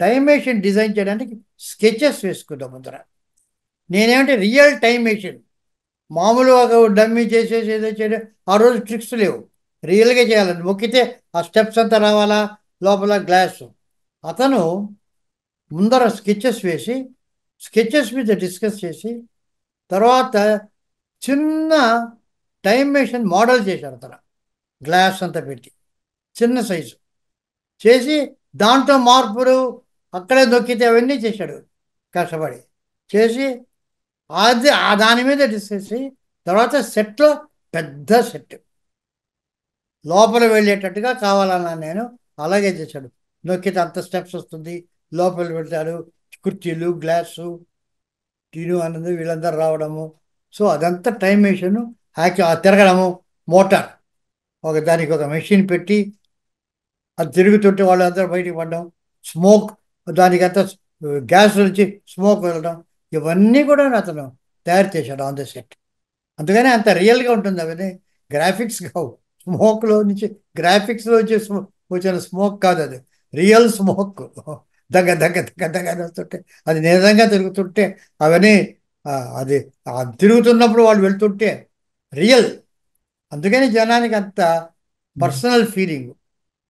Time machine design చేయడానికి sketches వేసుకుందాం ముందర. నేనేమంటే రియల్ టైం మెషిన్, మామూలుగా ఒక డమ్మీ చేసేసి ఏదో చేయడం, ఆ రోజు ట్రిక్స్ లేవు, రియల్గా చేయాలని మొక్కితే ఆ స్టెప్స్ అంతా రావాలా, లోపల గ్లాసు. అతను ముందర స్కెచెస్ వేసి, స్కెచెస్ మీద డిస్కస్ చేసి, తర్వాత చిన్న టైం మెషిన్ మోడల్ చేశాడు అతను, గ్లాస్ అంతా పెట్టి చిన్న సైజు చేసి, దాంట్లో మార్పులు అక్కడే దొక్కితే అవన్నీ చేశాడు కష్టపడి చేసి. అది దాని మీద డిస్కస్ చేసి, తర్వాత సెట్లో పెద్ద సెట్ లోపల వెళ్ళేటట్టుగా కావాలన్నా నేను, అలాగే చేశాడు. నొక్కితే అంత స్టెప్స్ వస్తుంది, లోపల వెళ్తాడు, కుర్చీలు, గ్లాసు, టీను అన్నది వీళ్ళందరూ రావడము. సో అదంతా టైం మెషిన్ తిరగడము, మోటార్ దానికి ఒక మెషిన్ పెట్టి అది తిరుగుతుంటే వాళ్ళందరూ బయటికి పడడం, స్మోక్, దానికంతా గ్యాస్ నుంచి స్మోక్ వెళ్ళడం, ఇవన్నీ కూడా అతను తయారు చేశాడు ఆన్ ద సెట్. అందుకని అంత రియల్గా ఉంటుంది. అవన్నీ గ్రాఫిక్స్ కావు, స్మోక్లో నుంచి, గ్రాఫిక్స్లో వచ్చే వచ్చిన స్మోక్ కాదు, అది రియల్ స్మోక్. దగ్గ దగ్గ దగ్గ దగ్గ అని వస్తుంటే, అది నిజంగా తిరుగుతుంటే అవన్నీ అది తిరుగుతున్నప్పుడు వాళ్ళు వెళ్తుంటే రియల్. అందుకని జనానికి అంత పర్సనల్ ఫీలింగ్.